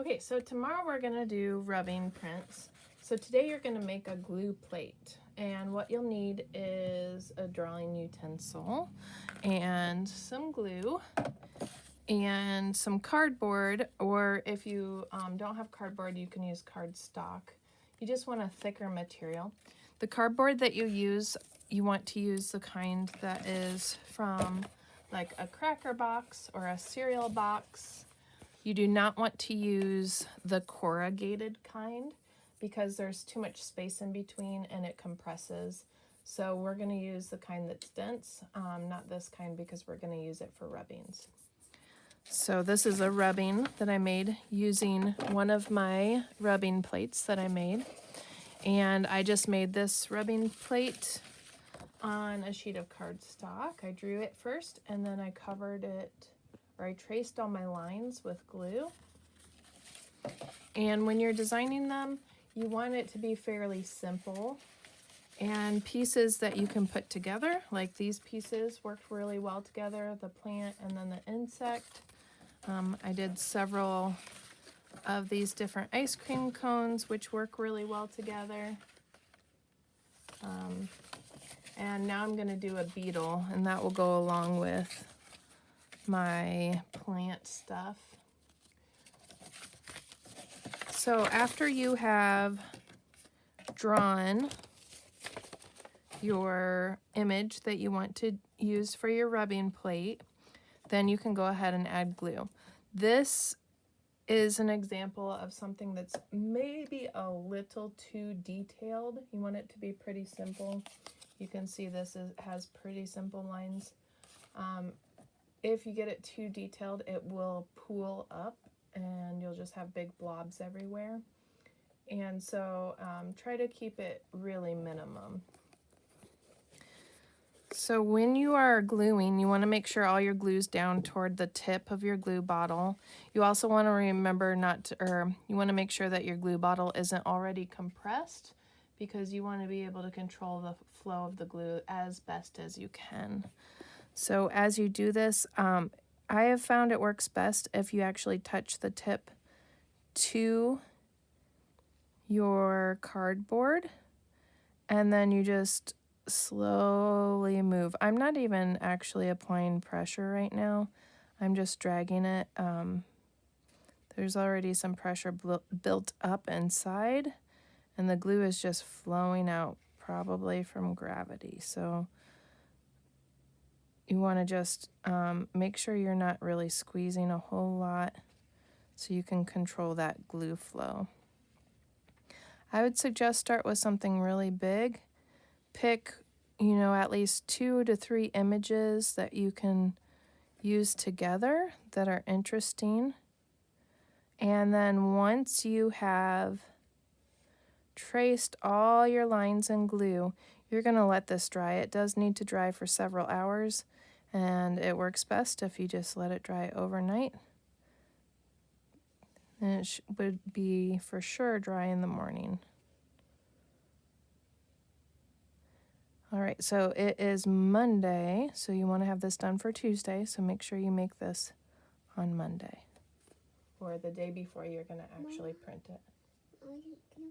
Okay, so tomorrow we're gonna do rubbing prints. So today you're gonna make a glue plate, and what you'll need is a drawing utensil and some glue and some cardboard, or if you don't have cardboard, you can use cardstock. You just want a thicker material. The cardboard that you use, you want to use the kind that is from like a cracker box or a cereal box. You do not want to use the corrugated kind because there's too much space in between and it compresses. So we're going to use the kind that's dense, not this kind, because we're going to use it for rubbings. So this is a rubbing that I made using one of my rubbing plates that I made. And I just made this rubbing plate on a sheet of cardstock. I drew it first and then I covered it, or I traced all my lines with glue. And when you're designing them, you want it to be fairly simple. And pieces that you can put together, like these pieces, worked really well together, the plant and then the insect. I did several of these different ice cream cones, which work really well together. And now I'm going to do a beetle, and that will go along with my plant stuff. So after you have drawn your image that you want to use for your rubbing plate, then you can go ahead and add glue. This is an example of something that's maybe a little too detailed. You want it to be pretty simple. You can see this has pretty simple lines. If you get it too detailed, it will pool up and you'll just have big blobs everywhere. And so try to keep it really minimum. So when you are gluing, you want to make sure all your glue's down toward the tip of your glue bottle. You also want to remember you want to make sure that your glue bottle isn't already compressed, because you want to be able to control the flow of the glue as best as you can. So as you do this, I have found it works best if you actually touch the tip to your cardboard and then you just slowly move. I'm not even actually applying pressure right now. I'm just dragging it. There's already some pressure built up inside, and the glue is just flowing out, probably from gravity. So you want to just make sure you're not really squeezing a whole lot so you can control that glue flow. I would suggest start with something really big. Pick, at least 2 to 3 images that you can use together that are interesting. And then once you have traced all your lines in glue, you're going to let this dry. It does need to dry for several hours, and it works best if you just let it dry overnight. And it would be for sure dry in the morning. All right, so it is Monday, so you want to have this done for Tuesday, so make sure you make this on Monday. Or the day before you're going to actually print it.